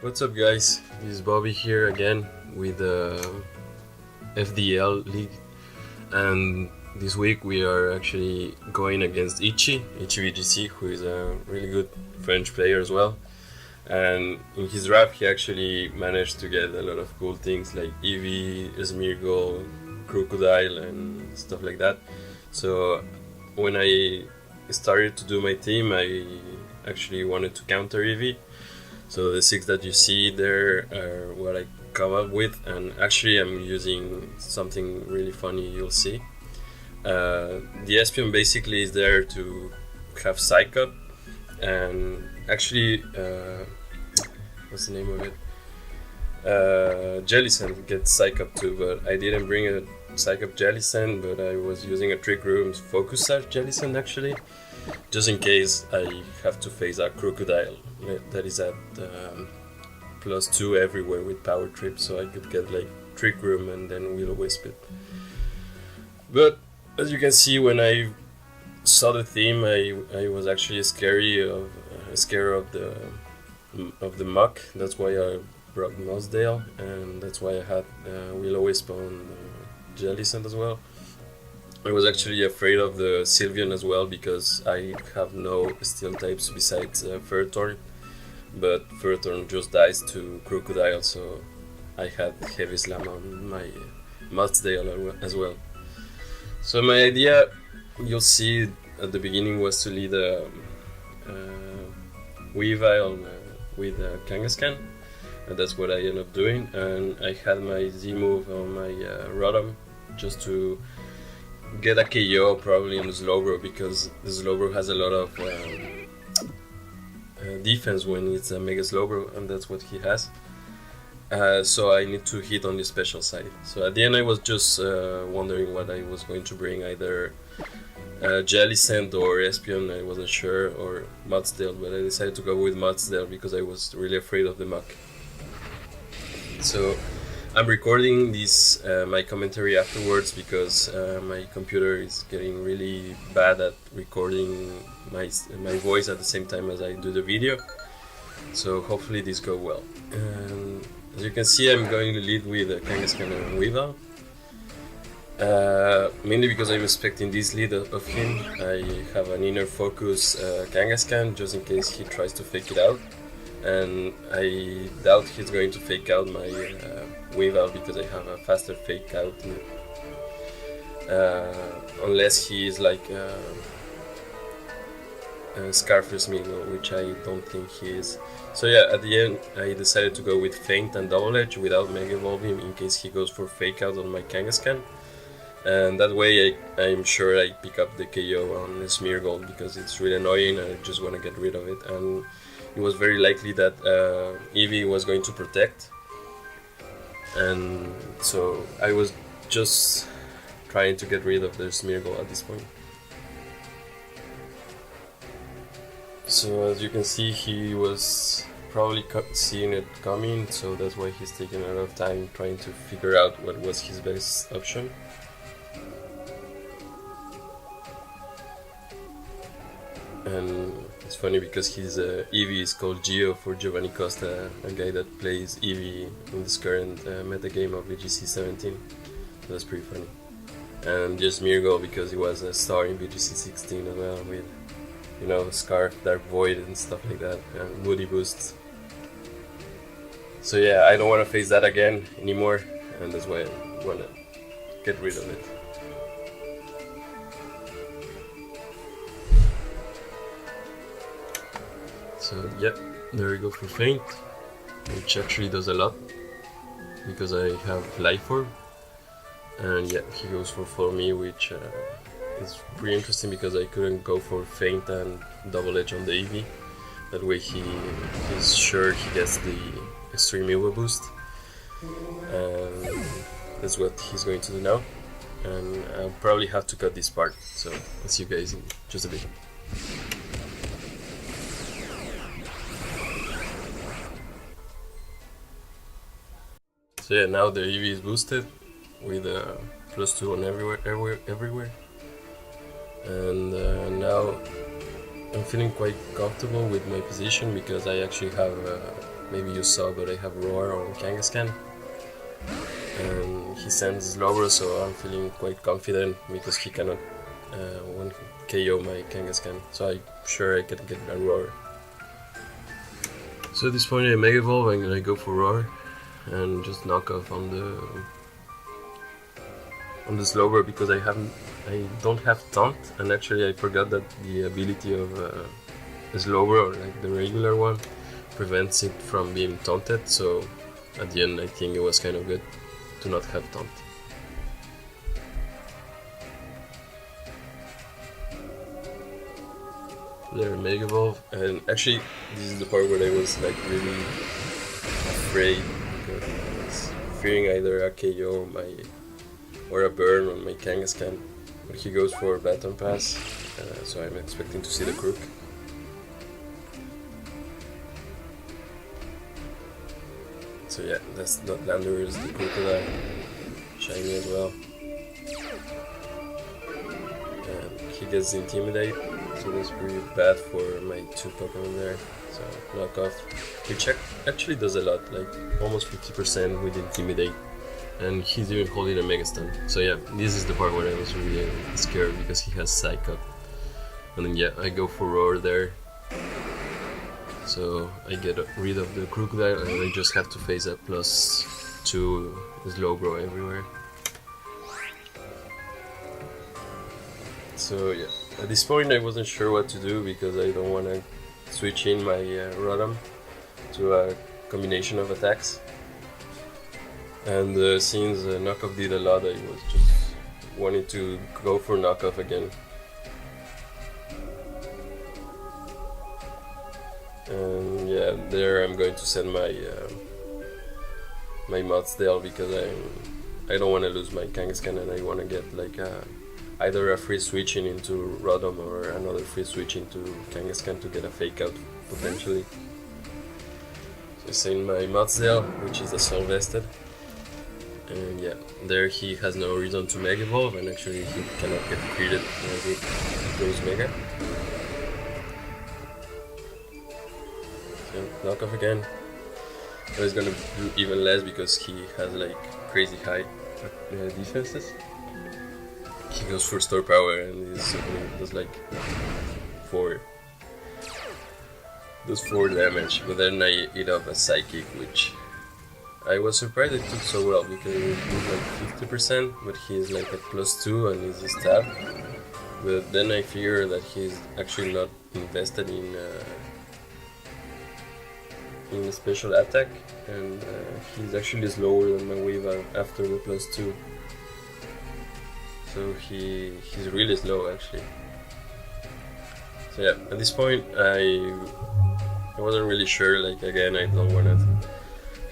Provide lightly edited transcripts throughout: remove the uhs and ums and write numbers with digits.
What's up guys, this is Bobby here again with the FDL league, and this week we are actually going against IchiVGC, who is a really good French player as well. And in his draft he actually managed to get a lot of cool things like Eevee, Smeargle, Crocodile and stuff like that. So when I started to do my team, I actually wanted to counter Eevee. So the 6 that you see there are what I come up with, and actually I'm using something really funny you'll see. The Espion basically is there to have Psych Up, and actually, what's the name of it? Jellicent gets Psych Up too, but I didn't bring a Psych Up Jellicent, but I was using a Trick Room's Focus Sash Jellicent actually, just in case I have to face a Crocodile that is at +2 everywhere with Power Trip, so I could get like Trick Room and then Will-O-Wisp it. But as you can see, when I saw the theme, I was actually scared of the Muck. That's why I brought Mossdale, and that's why I had Will-O-Wisp on Jellicent as well. I was actually afraid of the Sylveon as well because I have no steel types besides Ferrothorn, but Ferrothorn just dies to Crocodile, so I had Heavy Slam on my Mossdale as well. So my idea, you'll see at the beginning, was to lead a Weavile with Kangaskhan, and that's what I ended up doing. And I had my Z move on my Rotom just to get a KO probably on the Slowbro, because the Slowbro has a lot of defense when it's a Mega Slowbro, and that's what he has. So I need to hit on the special side. So at the end I was just wondering what I was going to bring, either Jellicent or Espion, I wasn't sure, or Mossdale, but I decided to go with Mossdale because I was really afraid of the Muck. So I'm recording this my commentary afterwards because my computer is getting really bad at recording my voice at the same time as I do the video. So hopefully this goes well. And as you can see, I'm going to lead with Kangaskhan and Weavile. Mainly because I'm expecting this lead of him. I have an inner focus Kangaskhan just in case he tries to fake it out. And I doubt he's going to fake out my Weavile because I have a faster fake out, unless he is like Scarface Meagle, which I don't think he is. So yeah, at the end I decided to go with Feint and Double Edge without Mega Evolving in case he goes for fake out on my Kangaskhan, and that way I'm sure I pick up the KO on the Smeargle because it's really annoying and I just want to get rid of it. And it was very likely that Eevee was going to protect, and so I was just trying to get rid of the Smeargle at this point. So as you can see, he was probably seeing it coming, so that's why he's taking a lot of time trying to figure out what was his best option. And it's funny because his Eevee is called Geo for Giovanni Costa, a guy that plays Eevee in this current metagame of VGC 17. So that's pretty funny. And just Smeargle because he was a star in VGC 16 as well, with, you know, Scarf, Dark Void and stuff like that, and Moody Boost. So yeah, I don't want to face that again anymore, and that's why I want to get rid of it. So yep, there we go for Feint, which actually does a lot because I have Life Orb, and yeah, he goes for Follow Me, which is pretty interesting because I couldn't go for Feint and Double Edge on the Eevee. That way he is sure he gets the Extreme Evo boost, and that's what he's going to do now. And I'll probably have to cut this part, so I'll see you guys in just a bit. So yeah, now the Eevee is boosted with +2 on everywhere. And now I'm feeling quite comfortable with my position because I actually have maybe you saw, but I have Roar on Kangaskhan. And he sends Slowbro, so I'm feeling quite confident because he cannot one KO my Kangaskhan, so I'm sure I can get a Roar. So at this point I Mega Evolve, I'm gonna go for Roar and just knock off on the Slowbro because I don't have Taunt, and actually I forgot that the ability of Slowbro, like the regular one, prevents it from being taunted, so at the end I think it was kind of good to not have Taunt. There, Mega Evolve, and actually this is the part where I was like really afraid because I was fearing either a KO or a burn on my Kangaskhan, but he goes for Baton Pass, so I'm expecting to see the Crook. So yeah, that's not Landers, the Crocodile, shiny as well. And he gets Intimidate, so that's pretty bad for my two Pokemon there. So knock off, which actually does a lot, like almost 50% with Intimidate. And he's even holding a Mega Stun. So yeah, this is the part where I was really scared because he has Psych Up. And then yeah, I go for Roar there. So I get rid of the Crocodile and I just have to face a +2 Slowbro everywhere. So yeah, at this point I wasn't sure what to do because I don't want to switch in my Rotom to a combination of attacks. And since knockoff did a lot, I was just wanting to go for knockoff again. And yeah, there I'm going to send my my Motsdale because I don't want to lose my Kangaskhan and I want to get like either a free switching into Rotom or another free switch into Kangaskhan to get a fake out potentially. So I send my Motsdale, which is a Soul Vested. And yeah, there he has no reason to Mega Evolve, and actually he cannot get critted as it goes Mega. So knock off again. But he's gonna do even less because he has like crazy high defenses. He goes for Store Power and he does like 4 damage, but then I eat up a Psychic, which I was surprised it took so well because it did like 50%, but he's like at +2 and he's a stab. But then I figure that he's actually not invested in a special attack, and he's actually slower than my Weavile after the +2. So he's really slow actually. So yeah, at this point I wasn't really sure. Like again, I don't want to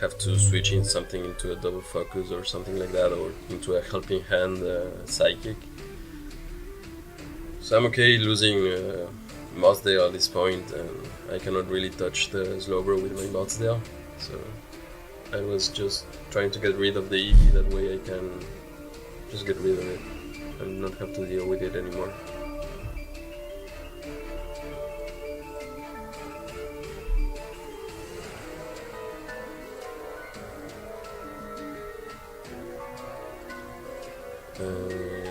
have to switch in something into a double focus or something like that, or into a helping hand Psychic. So I'm okay losing Motsdale at this point, and I cannot really touch the Slowbro with my Motsdale. So I was just trying to get rid of the Eevee, that way I can just get rid of it and not have to deal with it anymore.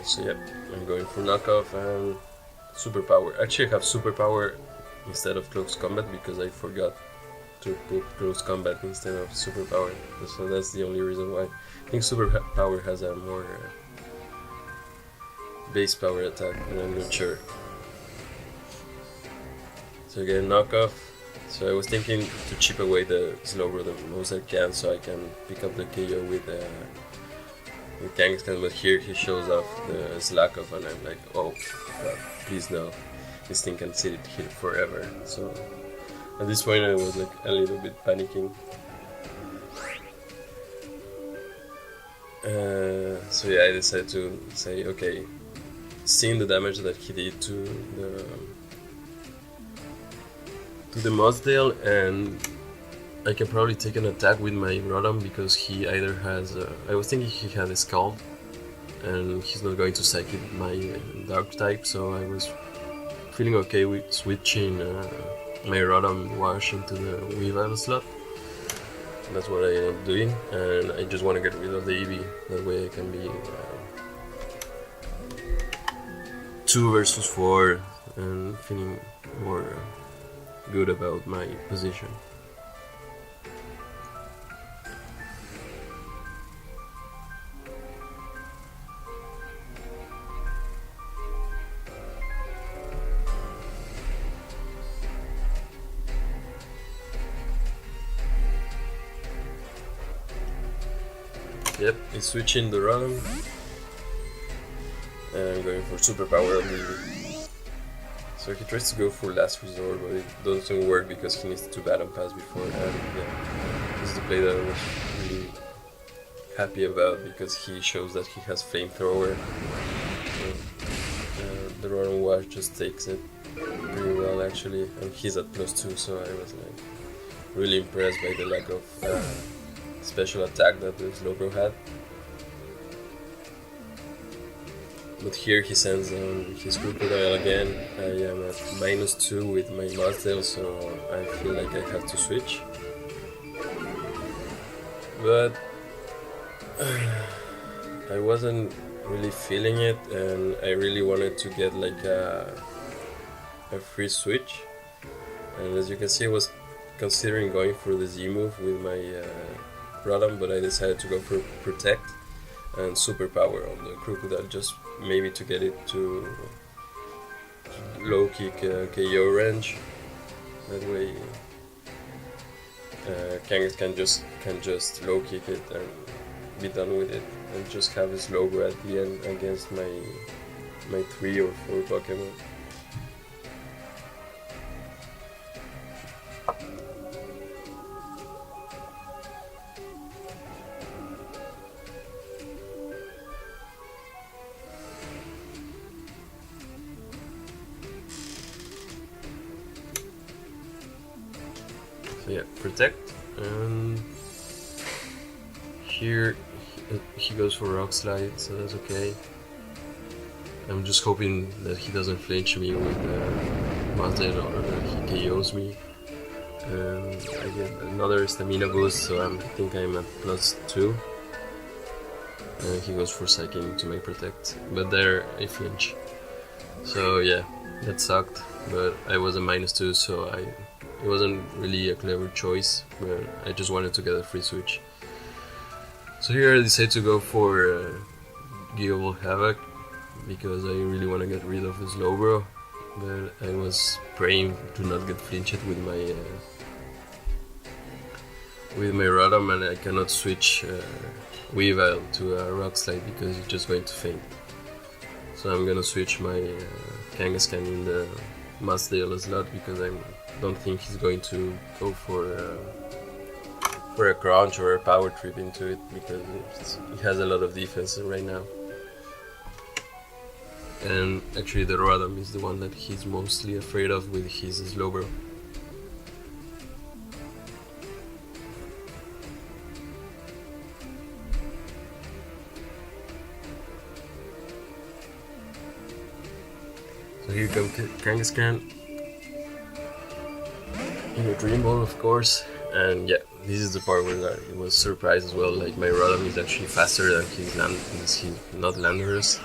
So yeah, I'm going for knockoff and superpower. Actually, I have superpower instead of close combat because I forgot to put close combat instead of superpower. So that's the only reason why. I think superpower has a more base power attack, and I'm not sure. So again, knockoff. So I was thinking to chip away the Slowbro the most I can, so I can pick up the KO with Kangaskhan, but here he shows off the slack off, and I'm like, oh god, please no, this thing can sit here forever. So at this point I was like a little bit panicking. So yeah, I decided to say, okay, seeing the damage that he did to the Motsdale, and I can probably take an attack with my Rotom because he either has I was thinking he had a Scald and he's not going to Psychic my Dark type, so I was feeling okay with switching my Rotom Wash into the Weavile slot. that's what I end up doing, and I just want to get rid of the Eevee. That way I can be 2 versus 4 and feeling more good about my position. Yep, he's switching the Rotom, and I'm going for Superpower on the Eevee. So he tries to go for Last Resort, but it doesn't work because he needs to Baton Pass before, and yeah, this is the play that I was really happy about because he shows that he has Flamethrower. The Rotom Wash just takes it pretty well actually, and he's at +2, so I was like really impressed by the lack of special attack that the Slowbro had. But here he sends his Crocodile again. I am at -2 with my Mudsdale, so I feel like I have to switch. But I wasn't really feeling it, and I really wanted to get like a free switch. And as you can see, I was considering going for the Z move with my Rotom, but I decided to go for Protect and Superpower on the Crocodile, just maybe to get it to low kick KO range. That way Kangas can just low kick it and be done with it, and just have a Slowbro at the end against my 3 or 4 Pokemon. So yeah, Protect, and here he goes for Rock Slide, so that's okay. I'm just hoping that he doesn't flinch me with Mudsdale or that he KOs me. And I get another stamina boost, so I think I'm at +2. And he goes for Psychic to make Protect, but there I flinch. So yeah, that sucked, but I was a -2, so it wasn't really a clever choice, but I just wanted to get a free switch. So here I decided to go for Gigable Havoc because I really want to get rid of his Slowbro, but I was praying to not get flinched with my Rotom, and I cannot switch Weavile to a Rock Slide because it's just going to faint. So I'm gonna switch my Kangaskhan in the Mudsdale slot because I don't think he's going to go for a crunch or a power trip into it because he has a lot of defense right now. And actually the Rotom is the one that he's mostly afraid of with his Slowbro. So here comes Kangaskhan in a Dream Ball, of course, and yeah, this is the part where I was surprised as well. Like my Rotom is actually faster than his not Landorus,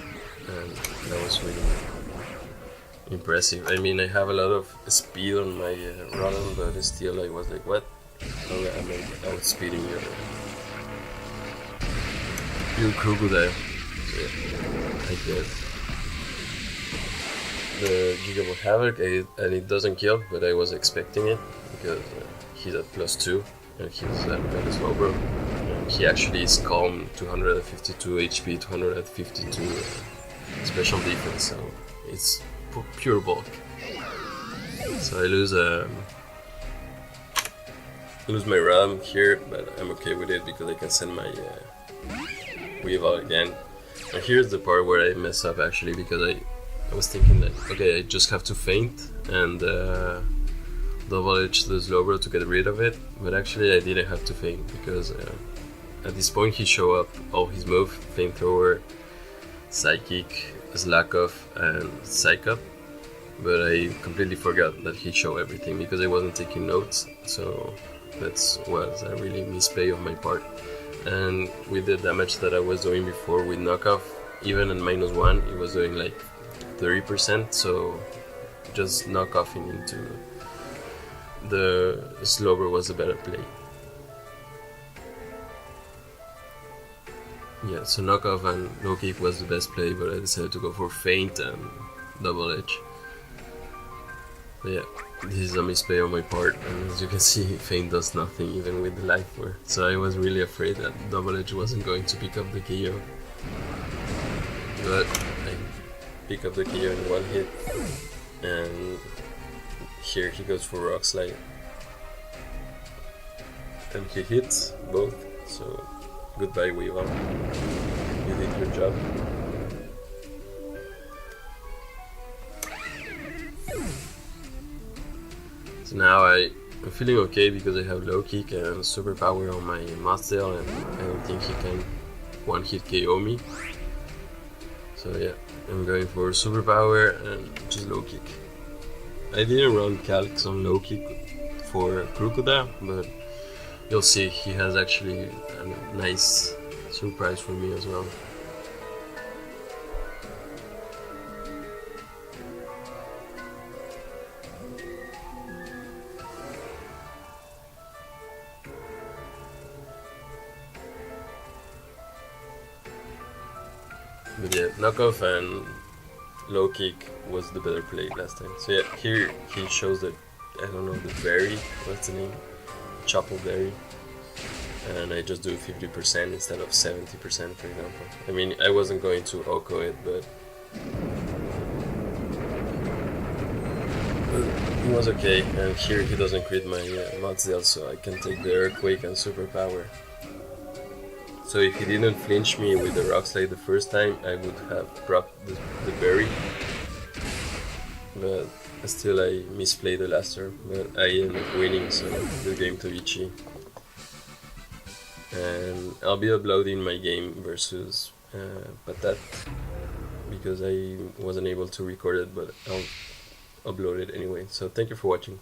and that was really impressive. I mean, I have a lot of speed on my Rotom, but still I was like, what? Oh, I'm outspeeding your Crocodile. So yeah, I get the Gigable Havoc, and it doesn't kill, but I was expecting it because he's at +2 and he's at Slowbro. He actually is calm, 252 HP, 252 special defense, so it's pure bulk. So I lose my Rotom here, but I'm okay with it because I can send my Weavile again. And here's the part where I mess up actually, because I was thinking that, okay, I just have to feint and double edge the Slowbro to get rid of it, but actually I didn't have to feint because at this point he showed up all his moves: Flamethrower, Psychic, Slack Off, and Psych Up, but I completely forgot that he showed everything because I wasn't taking notes, so That was a really misplay of my part. And with the damage that I was doing before with knockoff, even at -1, it was doing like 30%, so just knockoffing into the Slowbro was a better play. Yeah, so knockoff and low kick was the best play, but I decided to go for feint and double edge. But yeah, this is a misplay on my part, and as you can see, feint does nothing even with the life bar. So I was really afraid that double edge wasn't going to pick up the KO. But I pick up the KO in one hit, and here he goes for rock slide. And he hits both, so goodbye Weevil. You did your job. So now I'm feeling okay because I have low kick and super power on my Master, and I don't think he can one hit KO me. So yeah, I'm going for super power and just low kick. I didn't run calcs on low kick for Crocodile, but you'll see he has actually a nice surprise for me as well. But yeah, knockoff and low kick was the better play last time. So yeah, here he shows that, I don't know, the berry, what's the name? Chopple berry. And I just do 50% instead of 70%, for example. I mean, I wasn't going to Oko it, but it was okay. And here he doesn't crit my Modsdale, so I can take the Earthquake and Super Power. So if he didn't flinch me with the Rock Slide the first time, I would have procced the berry. But still I misplayed the last turn, but I ended up winning, so good game to Ichi. And I'll be uploading my game versus Patat, because I wasn't able to record it, but I'll upload it anyway. So thank you for watching.